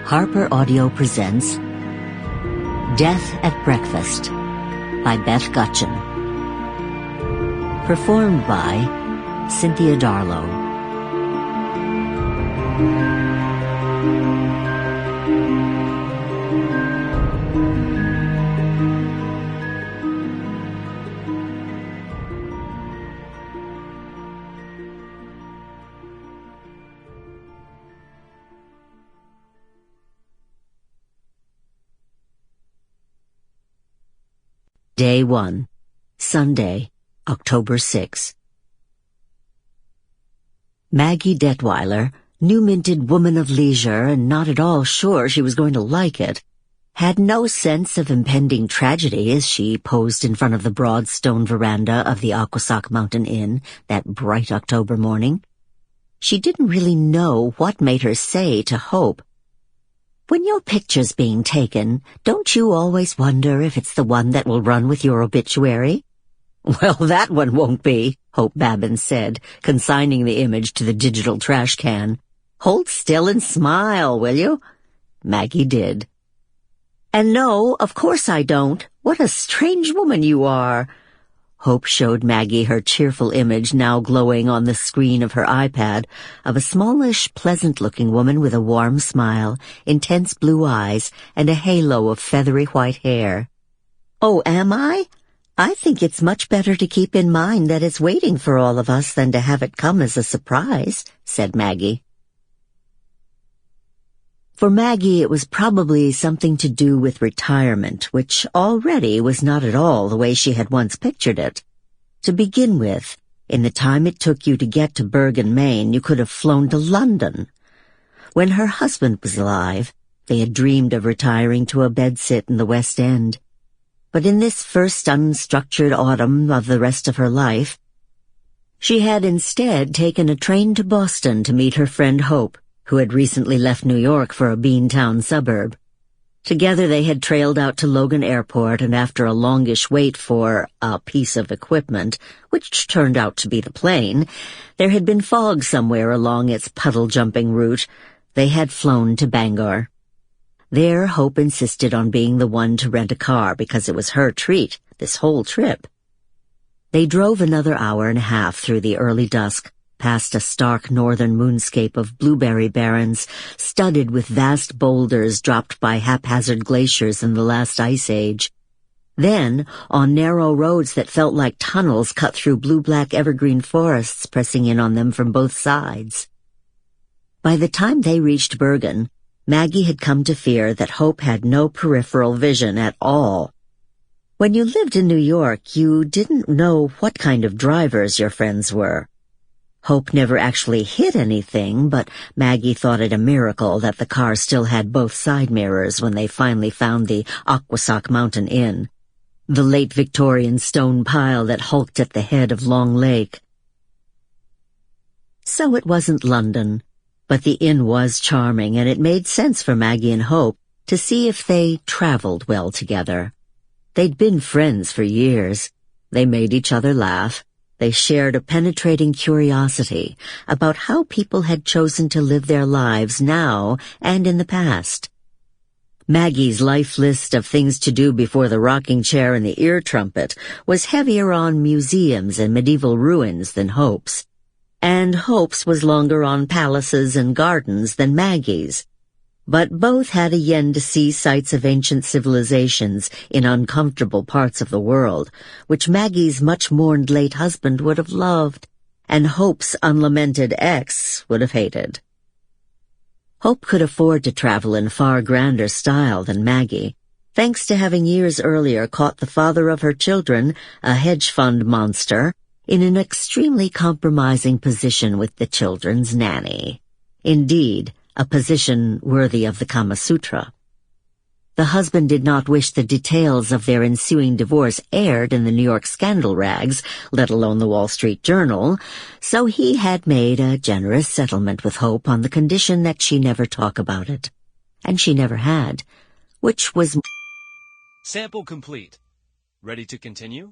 Harper Audio presents Death at Breakfast by Beth Gutcheon. Performed by Cynthia Darlow. Day 1, Sunday, October 6. Maggie Detweiler, new-minted woman of leisure and not at all sure she was going to like it, had no sense of impending tragedy as she posed in front of the broad stone veranda of the Oquossoc Mountain Inn that bright October morning. She didn't really know what made her say to Hope, "When your picture's being taken, don't you always wonder if it's the one that will run with your obituary?" "Well, that one won't be," Hope Babbin said, consigning the image to the digital trash can. "Hold still and smile, will you?" Maggie did. "And no, of course I don't. What a strange woman you are." Hope showed Maggie her cheerful image now glowing on the screen of her iPad of a smallish, pleasant-looking woman with a warm smile, intense blue eyes, and a halo of feathery white hair. "Oh, am I? I think it's much better to keep in mind that it's waiting for all of us than to have it come as a surprise," said Maggie. For Maggie, it was probably something to do with retirement, which already was not at all the way she had once pictured it. To begin with, in the time it took you to get to Bergen, Maine, you could have flown to London. When her husband was alive, they had dreamed of retiring to a bedsit in the West End. But in this first unstructured autumn of the rest of her life, she had instead taken a train to Boston to meet her friend Hope, who had recently left New York for a beantown suburb. Together they had trailed out to Logan Airport, and after a longish wait for a piece of equipment, which turned out to be the plane, there had been fog somewhere along its puddle-jumping route. They had flown to Bangor. There Hope insisted on being the one to rent a car because it was her treat, this whole trip. They drove another hour and a half through the early dusk, past a stark northern moonscape of blueberry barrens, studded with vast boulders dropped by haphazard glaciers in the last ice age. Then, on narrow roads that felt like tunnels cut through blue-black evergreen forests pressing in on them from both sides. By the time they reached Bergen, Maggie had come to fear that Hope had no peripheral vision at all. When you lived in New York, you didn't know what kind of drivers your friends were. Hope never actually hit anything, but Maggie thought it a miracle that the car still had both side mirrors when they finally found the Oquossoc Mountain Inn, the late Victorian stone pile that hulked at the head of Long Lake. So it wasn't London, but the inn was charming, and it made sense for Maggie and Hope to see if they traveled well together. They'd been friends for years. They made each other laugh. They shared a penetrating curiosity about how people had chosen to live their lives now and in the past. Maggie's life list of things to do before the rocking chair and the ear trumpet was heavier on museums and medieval ruins than Hope's, and Hope's was longer on palaces and gardens than Maggie's. But both had a yen to see sites of ancient civilizations in uncomfortable parts of the world, which Maggie's much-mourned late husband would have loved, and Hope's unlamented ex would have hated. Hope could afford to travel in far grander style than Maggie, thanks to having years earlier caught the father of her children, a hedge fund monster, in an extremely compromising position with the children's nanny. Indeed, a position worthy of the Kama Sutra. The husband did not wish the details of their ensuing divorce aired in the New York scandal rags, let alone the Wall Street Journal, so he had made a generous settlement with Hope on the condition that she never talk about it. And she never had, which was... Sample complete. Ready to continue?